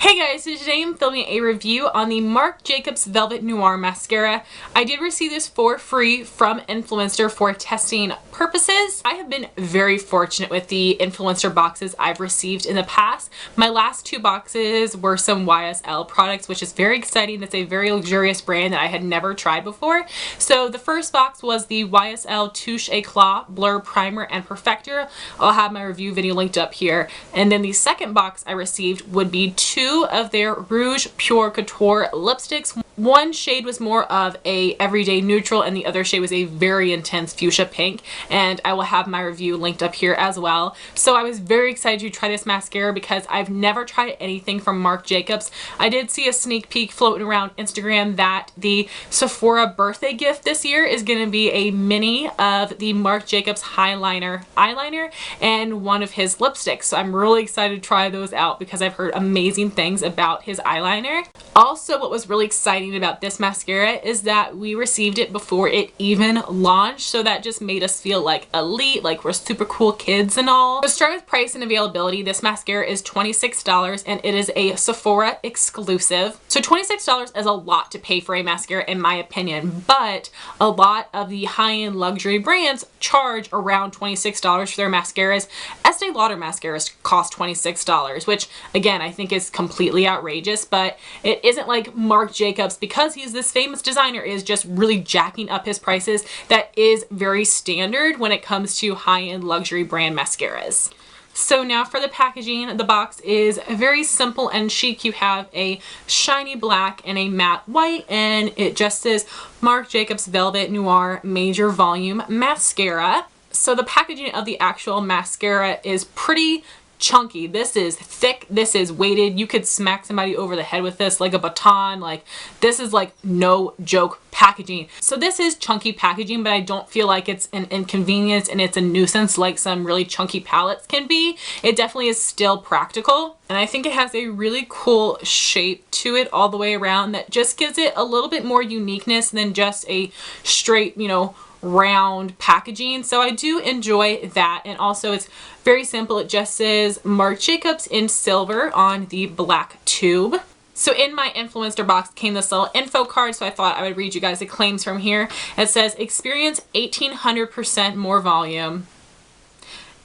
Hey guys, so today I'm filming a review on the Marc Jacobs Velvet Noir Mascara. I did receive this for free from Influenster for testing purposes. I have been very fortunate with the Influencer boxes I've received in the past. My last two boxes were some YSL products, which is very exciting. It's a very luxurious brand that I had never tried before. So the first box was the YSL Touche Eclat Blur Primer and Perfector. I'll have my review video linked up here. And then the second box I received would be two of their Rouge Pure Couture lipsticks. One shade was more of a everyday neutral and the other shade was a very intense fuchsia pink, and I will have my review linked up here as well. So I was very excited to try this mascara because I've never tried anything from Marc Jacobs. I did see a sneak peek floating around Instagram that the Sephora birthday gift this year is going to be a mini of the Marc Jacobs eyeliner and one of his lipsticks. So I'm really excited to try those out because I've heard amazing things about his eyeliner. Also, what was really exciting about this mascara is that we received it before it even launched, so that just made us feel like elite, like we're super cool kids and all. To start with price and availability, this mascara is $26 and it is a Sephora exclusive. So $26 is a lot to pay for a mascara in my opinion, but a lot of the high-end luxury brands charge around $26 for their mascaras. Estee Lauder mascaras cost $26, which again I think is completely outrageous, but it isn't like Marc Jacobs, because he's this famous designer, is just really jacking up his prices. That is very standard when it comes to high-end luxury brand mascaras. So now for the packaging, the box is very simple and chic. You have a shiny black and a matte white, and it just says Marc Jacobs Velvet Noir Major Volume Mascara. So the packaging of the actual mascara is pretty chunky. This is thick, this is weighted. You could smack somebody over the head with this like a baton. Like, this is like no joke packaging. So this is chunky packaging, but I don't feel like it's an inconvenience and it's a nuisance like some really chunky palettes can be. It definitely is still practical, and I think it has a really cool shape to it all the way around that just gives it a little bit more uniqueness than just a straight, you know, round packaging. So I do enjoy that. And also it's very simple. It just says Marc Jacobs in silver on the black tube. So in my Influencer box came this little info card, so I thought I would read you guys the claims from here. It says experience 1800% more volume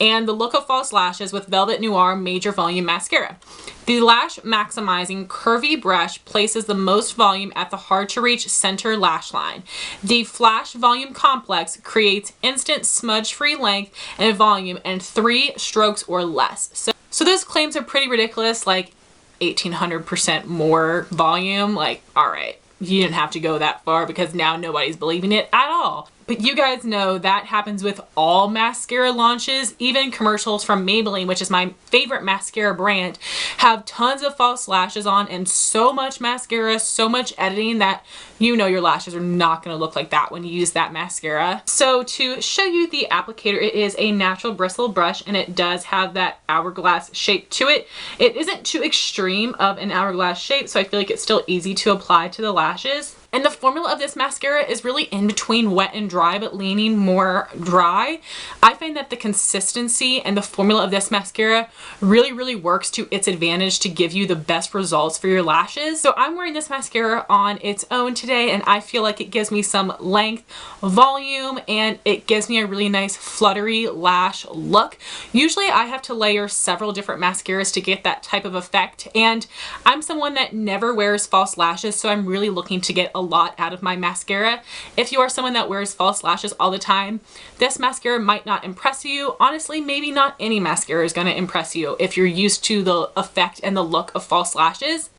and the look of false lashes with Velvet Noir Major Volume Mascara. The lash maximizing curvy brush places the most volume at the hard to reach center lash line. The Flash Volume Complex creates instant smudge free length and volume in 3 strokes or less. So those claims are pretty ridiculous, like 1800% more volume. Like, all right, you didn't have to go that far because now nobody's believing it at all. But you guys know that happens with all mascara launches. Even commercials from Maybelline, which is my favorite mascara brand, have tons of false lashes on and so much mascara, so much editing that you know your lashes are not going to look like that when you use that mascara. So to show you the applicator, it is a natural bristle brush and it does have that hourglass shape to it. It isn't too extreme of an hourglass shape, so I feel like it's still easy to apply to the lashes. And the formula of this mascara is really in between wet and dry, but leaning more dry. I find that the consistency and the formula of this mascara really works to its advantage to give you the best results for your lashes. So I'm wearing this mascara on its own today, and I feel like it gives me some length, volume, and it gives me a really nice fluttery lash look. Usually I have to layer several different mascaras to get that type of effect, and I'm someone that never wears false lashes, so I'm really looking to get a lot out of my mascara. If you are someone that wears false lashes all the time, this mascara might not impress you. Honestly, maybe not any mascara is going to impress you if you're used to the effect and the look of false lashes.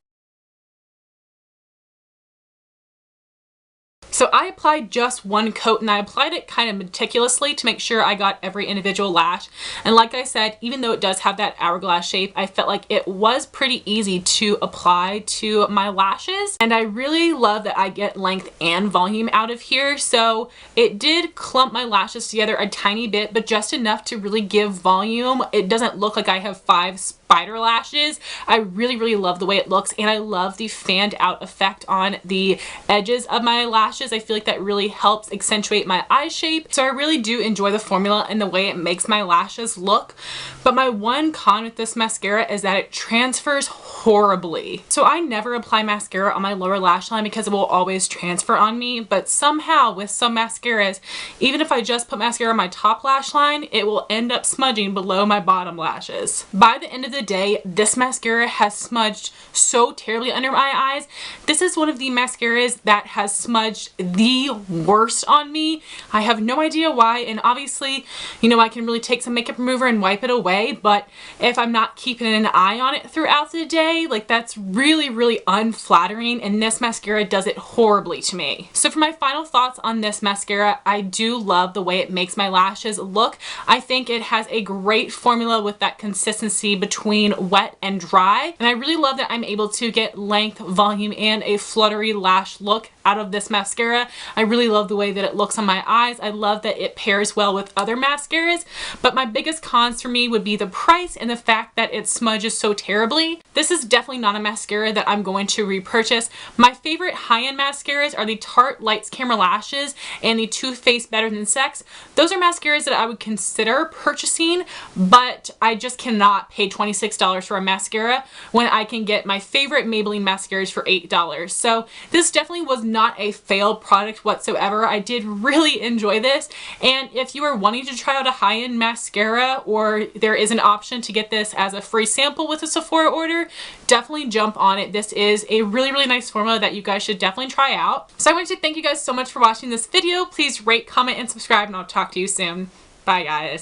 So I applied just one coat, and I applied it kind of meticulously to make sure I got every individual lash. And like I said, even though it does have that hourglass shape, I felt like it was pretty easy to apply to my lashes. And I really love that I get length and volume out of here. So it did clump my lashes together a tiny bit, but just enough to really give volume. It doesn't look like I have 5 spider lashes. I really love the way it looks, and I love the fanned out effect on the edges of my lashes. lashes. I feel like that really helps accentuate my eye shape. So I really do enjoy the formula and the way it makes my lashes look. But my one con with this mascara is that it transfers horribly. So I never apply mascara on my lower lash line because it will always transfer on me. But somehow with some mascaras, even if I just put mascara on my top lash line, it will end up smudging below my bottom lashes. By the end of the day, this mascara has smudged so terribly under my eyes. This is one of the mascaras that has smudged the worst on me. I have no idea why, and obviously, you know, I can really take some makeup remover and wipe it away, but if I'm not keeping an eye on it throughout the day, like that's really unflattering, and this mascara does it horribly to me. So for my final thoughts on this mascara, I do love the way it makes my lashes look. I think it has a great formula with that consistency between wet and dry, and I really love that I'm able to get length, volume, and a fluttery lash look out of this mascara. I really love the way that it looks on my eyes. I love that it pairs well with other mascaras, but my biggest cons for me would be the price and the fact that it smudges so terribly. This is definitely not a mascara that I'm going to repurchase. My favorite high-end mascaras are the Tarte Lights Camera Lashes and the Too Faced Better Than Sex. Those are mascaras that I would consider purchasing, but I just cannot pay $26 for a mascara when I can get my favorite Maybelline mascaras for $8. So this definitely was not a failed product whatsoever. I did really enjoy this, and if you are wanting to try out a high-end mascara, or there is an option to get this as a free sample with a Sephora order, definitely jump on it. This is a really nice formula that you guys should definitely try out. So I want to thank you guys so much for watching this video. Please rate, comment, and subscribe, and I'll talk to you soon. Bye guys.